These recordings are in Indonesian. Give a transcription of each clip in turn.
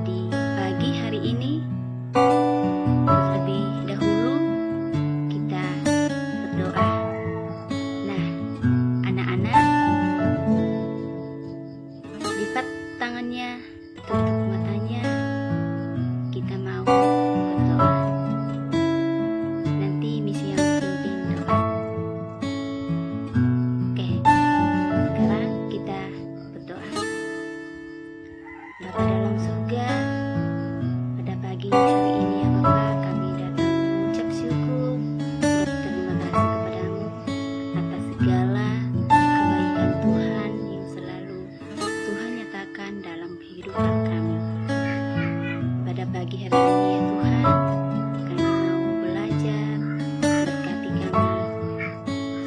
Di pagi hari ini, terlebih dahulu kita berdoa. Nah, anak-anak, lipat tangannya, tutup matanya, kita mau berdoa. Nanti misi yang pimpin doa. Oke, sekarang kita berdoa. Bapa dalam surga, pada pagi hari ini ya Bapa, kami datang mengucap syukur, berterima kasih kepadamu atas segala kebaikan Tuhan yang selalu Tuhan nyatakan dalam kehidupan kami. Pada pagi hari ini ya Tuhan, kami mau belajar, berkati kami.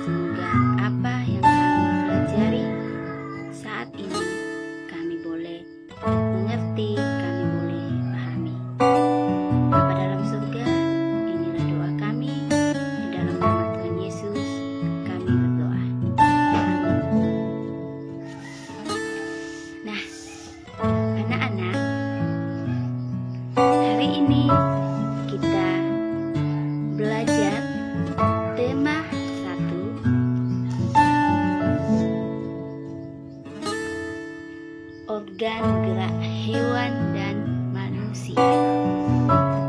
Semoga apa yang kami pelajari saat ini kami boleh mengerti, kami boleh pahami. Bapa dalam surga, inilah doa kami. Di dalam nama Tuhan Yesus kami berdoa. Amin. Nah, anak-anak, hari ini kita belajar tema 1, organ gerak hewan dan manusia.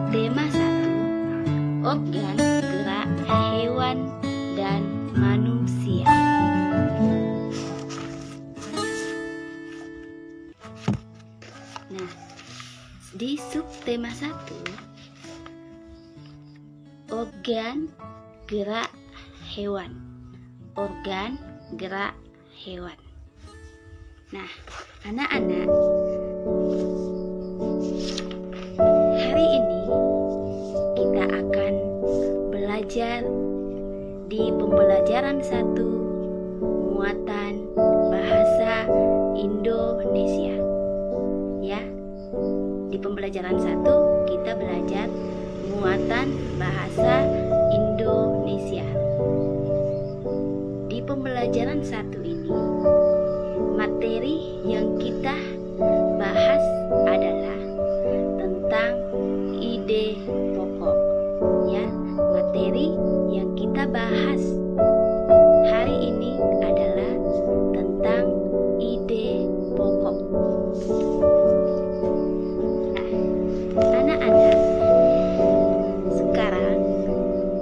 Tema 1, organ gerak hewan dan manusia. Nah, di subtema 1, organ gerak hewan. Organ gerak hewan. Nah, anak-anak, hari ini kita akan belajar di pembelajaran 1, muatan bahasa Indonesia. Ya, di pembelajaran 1 kita belajar muatan bahasa Indonesia. Di pembelajaran 1 ini, materi yang kita bahas adalah tentang ide pokok. Ya, materi yang kita bahas hari ini adalah tentang ide pokok. Nah, anak-anak, sekarang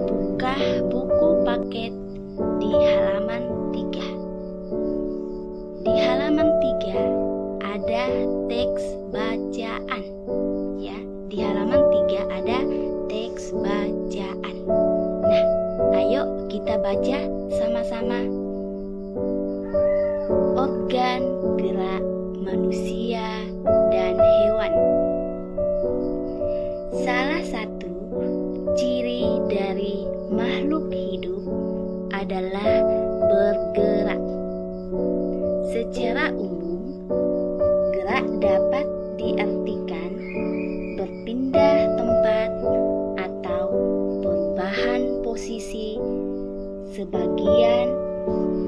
buka buku paket di halaman 3. Di halaman 3 ada teks bacaan. Ya, di halaman 3 ada teks bacaan. Nah, ayo kita baca sama-sama. Organ gerak manusia dan hewan. Salah satu ciri dari makhluk hidup adalah bergerak. Secara umum, gerak dapat diartikan berpindah tempat atau perubahan posisi sebagian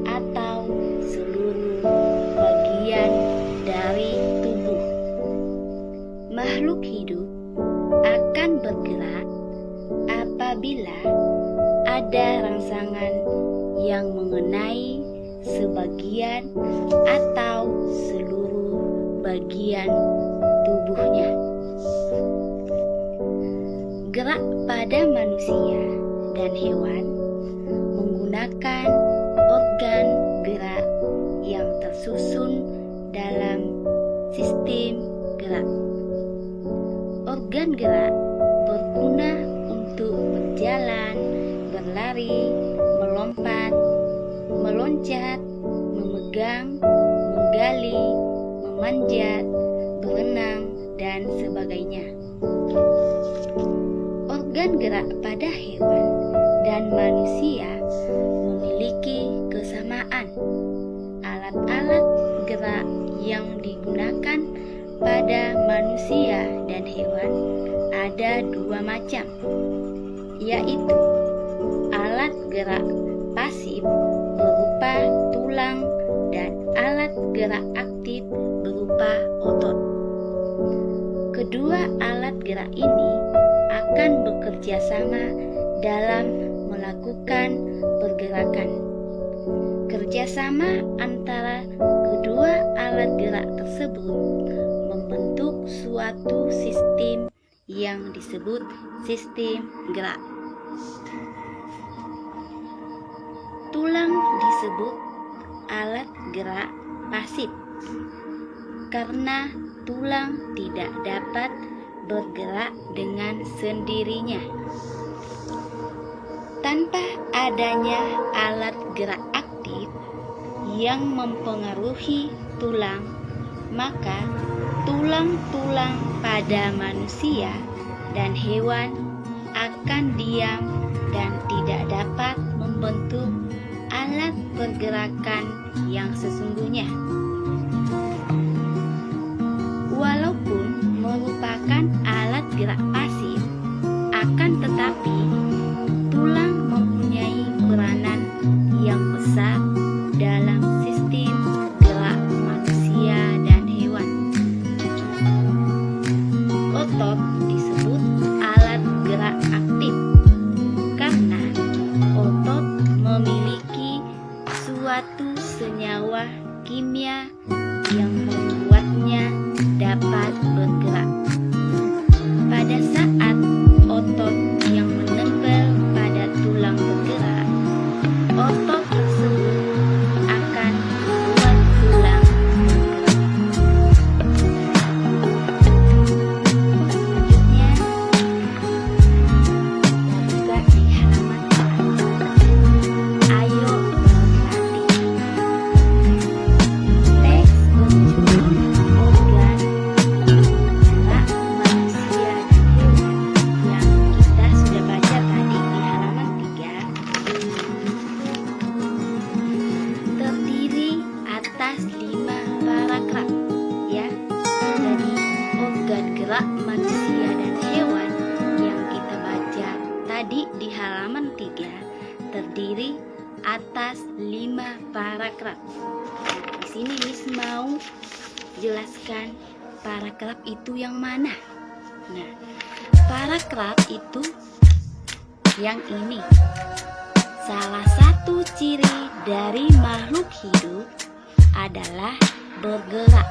atau seluruh bagian dari tubuh. Makhluk hidup akan bergerak apabila ada rangsangan yang mengenai sebagian atau seluruh bagian tubuhnya. Gerak pada manusia dan hewan menggunakan organ gerak yang tersusun dalam sistem gerak. Organ gerak berguna untuk berjalan, berlari, melompat, meloncat, memegang, menggali, memanjat, berenang, dan sebagainya. Organ gerak pada hewan dan manusia memiliki kesamaan. Alat-alat gerak yang digunakan pada manusia dan hewan ada 2 macam, yaitu alat gerak pasif berupa tulang dan alat gerak aktif berupa otot. Kedua alat gerak ini akan bekerja sama dalam melakukan pergerakan. Kerjasama antara kedua alat gerak tersebut membentuk suatu sistem yang disebut sistem gerak. Tulang disebut alat gerak pasif karena tulang tidak dapat bergerak dengan sendirinya. Tanpa adanya alat gerak aktif yang mempengaruhi tulang, maka tulang-tulang pada manusia dan hewan akan diam dan tidak dapat membentuk alat pergerakan yang sesungguhnya. Walaupun merupakan alat gerak pasif, akan tetapi tulang mempunyai peranan yang besar dalam sistem gerak manusia dan hewan. Otot disebut alat gerak aktif karena otot memiliki suatu senyawa kimia yang membuatnya dapat bergerak. Pada saat otot yang menempel pada tulang bergerak, otot tersebut akan membuat tulang bergerak. Selanjutnya, juga di halaman 4. Ayo berlatih. Teks berjudul organ gerak manusia dan hewan yang kita sudah baca tadi di halaman 3 terdiri atas 5 paragraf ya. Jadi organ gerak manusia dan hewan yang kita baca tadi di halaman 3 terdiri atas 5 paragraf. Di sini Miss mau jelaskan paragraf itu yang mana. Nah, paragraf itu yang ini. Salah satu ciri dari makhluk hidup adalah bergerak.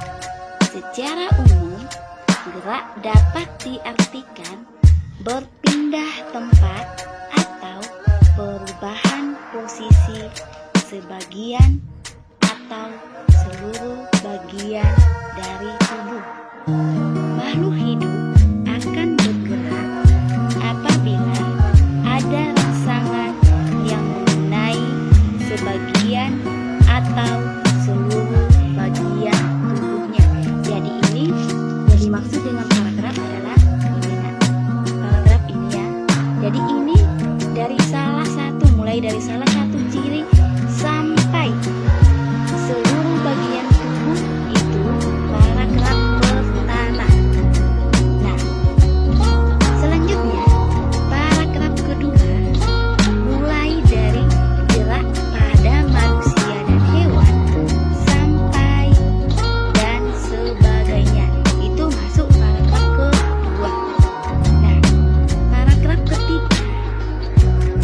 Secara umum, gerak dapat diartikan berpindah tempat atau perubahan posisi sebagian atau seluruh bagian dari tubuh. Makhluk hidup akan bergerak apabila ada rangsangan yang mengenai sebagian atau seluruh bagian tubuhnya. Jadi ini yang dimaksud dengan paragraf adalah ini. Nah, paragraf ini ya. Jadi ini mulai dari salah satu ciri sampai seluruh bagian tubuh itu paragraf pertama. Nah, selanjutnya paragraf kedua mulai dari gerak pada manusia dan hewan sampai dan sebagainya. Itu masuk paragraf kedua. Nah, paragraf ketiga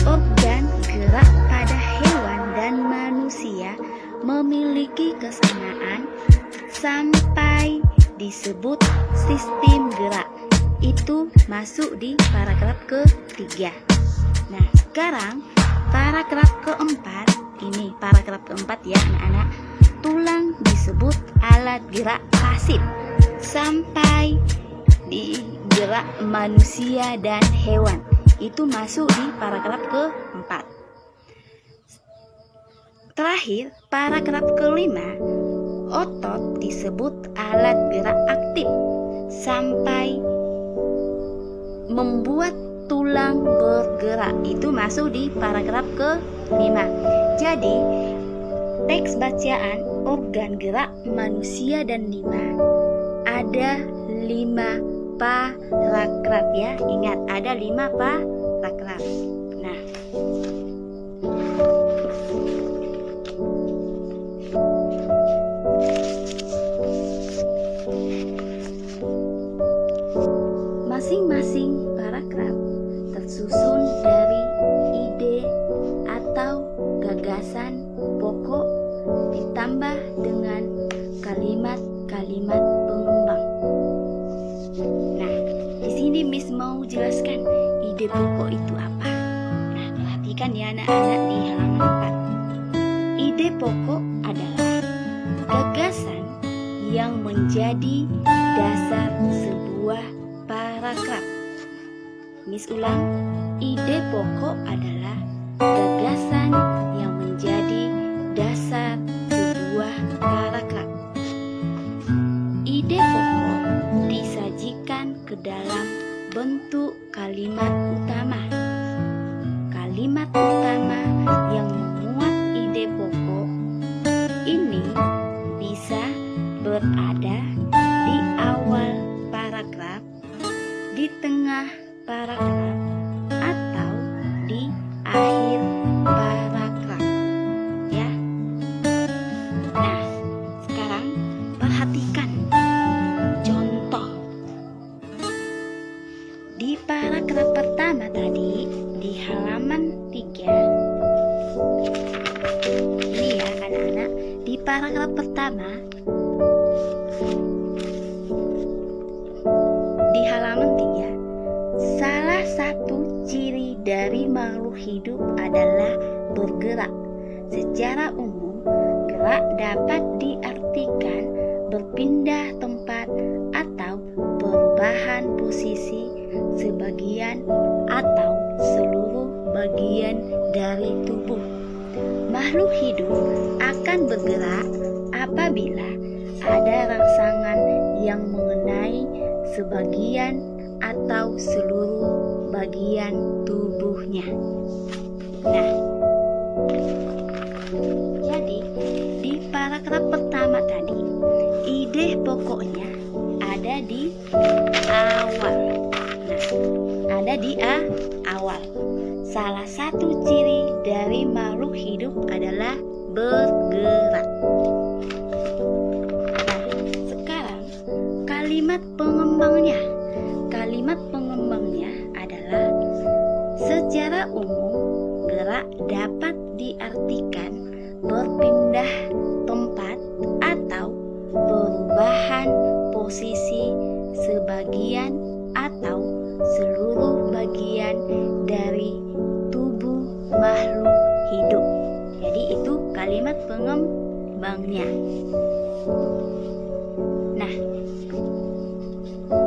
organ gerak pada hewan dan manusia memiliki kesamaan sampai disebut sistem gerak. Itu masuk di paragraf ketiga. Nah, sekarang paragraf keempat. Ini paragraf keempat ya anak-anak. Tulang disebut alat gerak pasif sampai di gerak manusia dan hewan. Itu masuk di paragraf keempat. Terakhir, paragraf kelima, otot disebut alat gerak aktif sampai membuat tulang bergerak. Itu masuk di paragraf kelima. Jadi, teks bacaan organ gerak manusia dan ada 5 paragraf ya. Ingat, ada 5 paragraf. Nah, Masing-masing paragraf tersusun dari ide atau gagasan pokok ditambah dengan kalimat-kalimat pengembang. Nah, di sini Miss mau jelaskan ide pokok itu apa. Nah, perhatikan ya anak-anak di halaman 4. Ide pokok adalah gagasan yang menjadi dasar sebuah paragraf. Miss ulang, ide pokok adalah gagasan yang menjadi dasar sebuah paragraf. Ide pokok disajikan ke dalam bentuk kalimat utama. Kalimat utama yang memuat ide pokok ini bisa berada di awal paragraf, di tengah paragraf, atau di akhir paragraf. Ya. Nah, sekarang perhatikan contoh. Di paragraf pertama tadi, di halaman 3. Ini ya anak-anak, di paragraf pertama di halaman 3, salah satu ciri dari makhluk hidup adalah bergerak. Secara umum, gerak dapat diartikan berpindah tempat atau perubahan posisi sebagian atau seluruh bagian dari tubuh. Makhluk hidup akan bergerak apabila ada rangsangan yang mengenai sebagian atau seluruh bagian tubuhnya. Nah, jadi di paragraf pertama tadi, ide pokoknya ada di awal. Nah, ada di awal. Salah satu ciri dari makhluk hidup adalah bergerak. Nah, sekarang kalimat pengembangnya. Kalimat pengembangnya adalah secara umum gerak dapat diartikan berpindah tempat atau perubahan posisi sebagian atau seluruh bagian dari tubuh makhluk hidup. Jadi itu kalimat pengembangnya. Nah,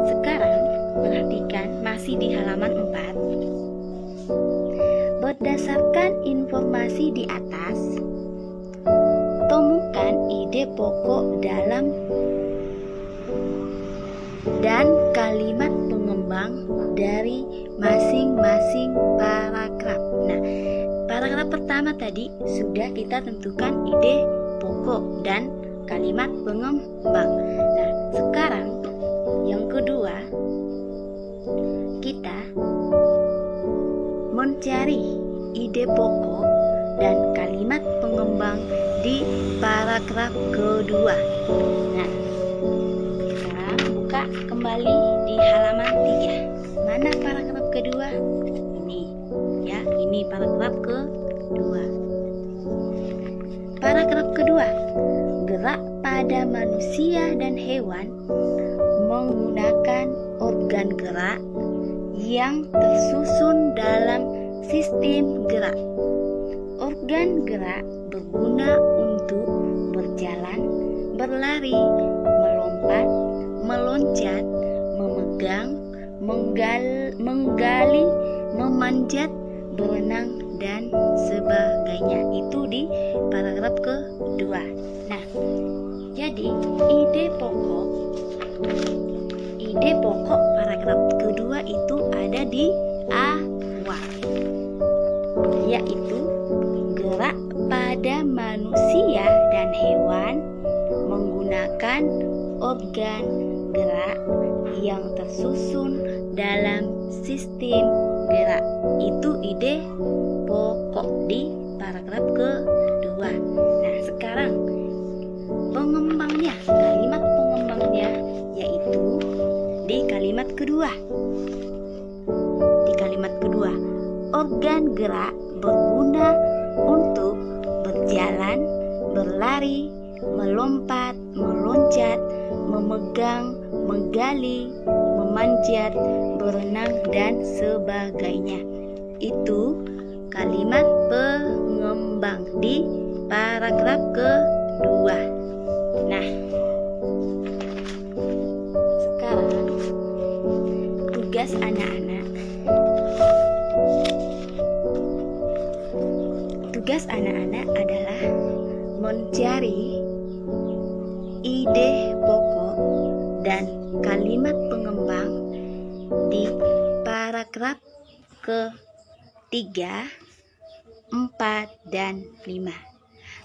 sekarang perhatikan masih di halaman 4. Berdasarkan informasi di atas, temukan ide pokok dalam dan kalimat pengembang dari masing-masing paragraf. Nah, paragraf pertama tadi sudah kita tentukan ide pokok dan kalimat pengembang. Nah, sekarang yang kedua, kita mencari ide pokok dan kalimat pengembang di paragraf kedua. Nah, sekarang buka kembali di halaman 3. Mana paragraf kedua? Ini, ya, ini paragraf kedua. Paragraf kedua, gerak pada manusia dan hewan menggunakan organ gerak yang tersusun dalam sistem gerak. Organ gerak berguna untuk berjalan, berlari, melompat, meloncat, memegang, menggali, memanjat, berenang, dan sebagainya. Itu di paragraf kedua. Nah, jadi ide pokok paragraf kedua itu ada di awal, yaitu gerak pada manusia dan hewan menggunakan organ gerak yang tersusun dalam sistem gerak. Itu ide pokok di paragraf kedua. Nah, sekarang pengembangnya, kalimat pengembangnya yaitu di kalimat kedua. Di kalimat kedua, organ gerak berguna untuk berjalan, berlari, melompat, meloncat, memegang, menggali, memanjat, berenang, dan sebagainya. Itu kalimat pengembang di paragraf kedua. Nah, sekarang tugas anak-anak. Tugas anak-anak adalah mencari ide pokok dan kalimat pengembang di paragraf ke-3, 4, dan 5.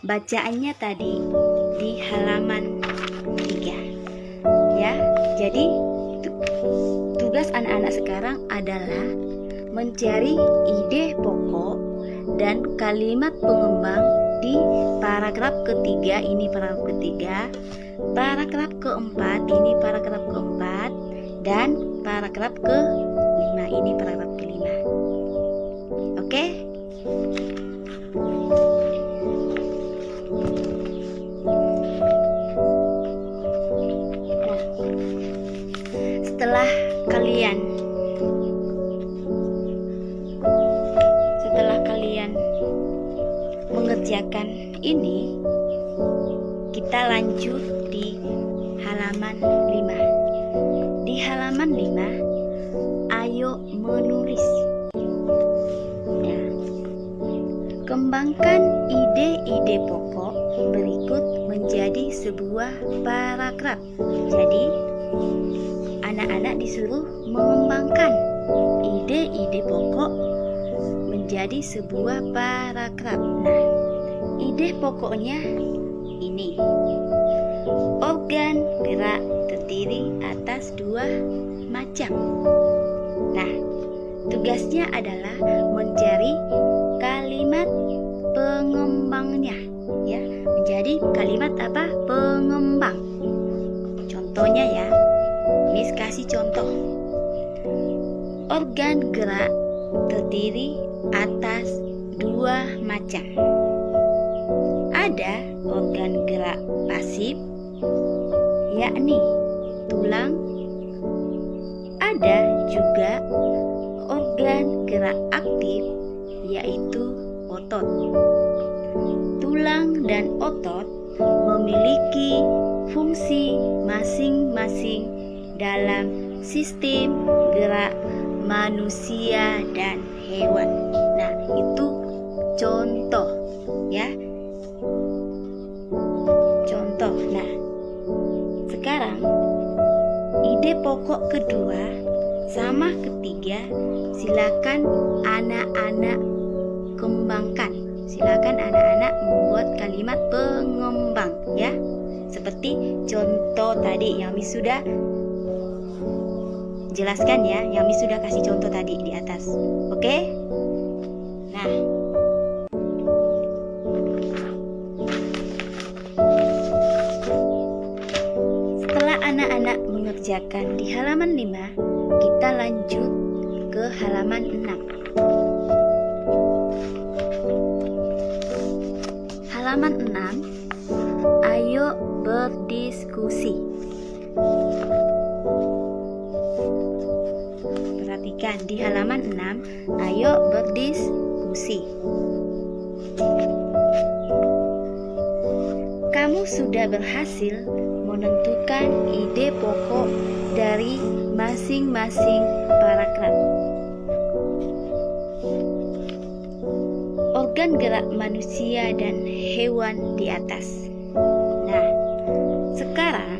Bacaannya tadi di halaman 3. Ya, jadi tugas anak-anak sekarang adalah mencari ide pokok dan kalimat pengembang di paragraf ketiga, ini paragraf ketiga, paragraf keempat, ini paragraf keempat, dan paragraf ke-5, ini paragraf ke-5. Oke? Nah, setelah kalian mengerjakan ini, kita lanjut di halaman 5. Di halaman 5, ayo menulis. Ya. Kembangkan ide-ide pokok berikut menjadi sebuah paragraf. Jadi, anak-anak disuruh mengembangkan ide-ide pokok menjadi sebuah paragraf. Nah, ide pokoknya ini. Organ gerak terdiri atas 2 macam. Nah, tugasnya adalah mencari kalimat pengembangnya, ya. Menjadi kalimat apa? Pengembang. Contohnya ya. Miss kasih contoh. Organ gerak terdiri atas 2 macam. Ada organ gerak pasif, yakni tulang. Ada juga organ gerak aktif, yaitu otot. Tulang dan otot memiliki fungsi masing-masing dalam sistem gerak manusia dan hewan. Nah, itu contoh ya. Contoh. Nah, sekarang ide pokok kedua sama ketiga silakan anak-anak kembangkan. Silakan anak-anak membuat kalimat pengembang ya. Seperti contoh tadi yang Miss sudah jelaskan ya, yang Miss sudah kasih contoh tadi di atas. Oke? Nah, setelah anak-anak mengerjakan di halaman 5, kita lanjut ke halaman 6. Halaman 6, ayo berdiskusi. Perhatikan di halaman 6, ayo berdiskusi. Kamu sudah berhasil menentukan ide pokok dari masing-masing paragraf. Organ gerak manusia dan hewan di atas. Nah, sekarang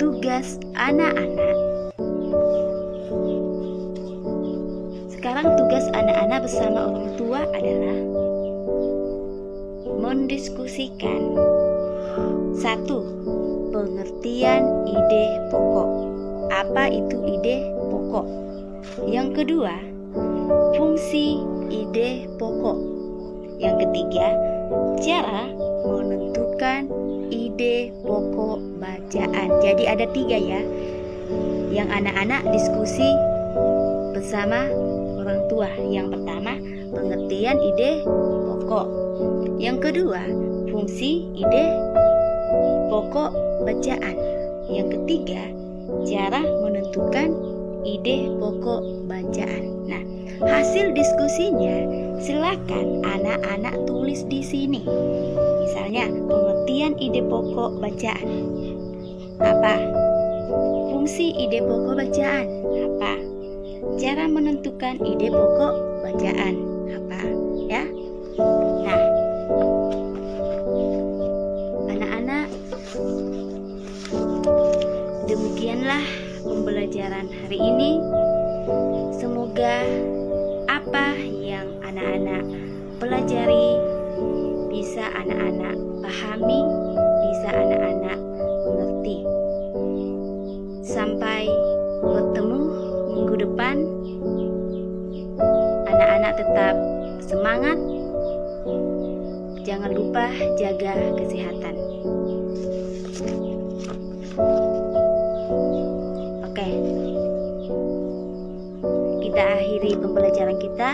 tugas anak-anak. Bersama orang tua adalah mendiskusikan 1. Pengertian ide pokok. Apa itu ide pokok? Yang kedua, fungsi ide pokok. Yang ketiga, cara menentukan ide pokok bacaan. Jadi ada 3 ya. yang anak-anak diskusi bersama orang tua. Yang pertama, pengertian ide pokok. Yang kedua, fungsi ide pokok bacaan. Yang ketiga, cara menentukan ide pokok bacaan. Nah, hasil diskusinya silakan anak-anak tulis di sini. Misalnya, pengertian ide pokok bacaan. Apa? Fungsi ide pokok bacaan. Apa? Cara menentukan ide pokok bacaan. Apa? Ya. Nah, anak-anak, demikianlah pembelajaran hari ini. Semoga apa yang anak-anak pelajari bisa anak-anak pahami, bisa anak-anak mengerti. Sampai bertemu minggu depan. Anak-anak tetap semangat. Jangan lupa jaga kesehatan. Oke. Kita akhiri pembelajaran kita.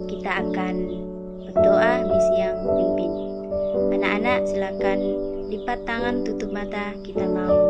Kita akan berdoa, misi yang pimpin. Anak-anak silakan lipat tangan, tutup mata. Kita mau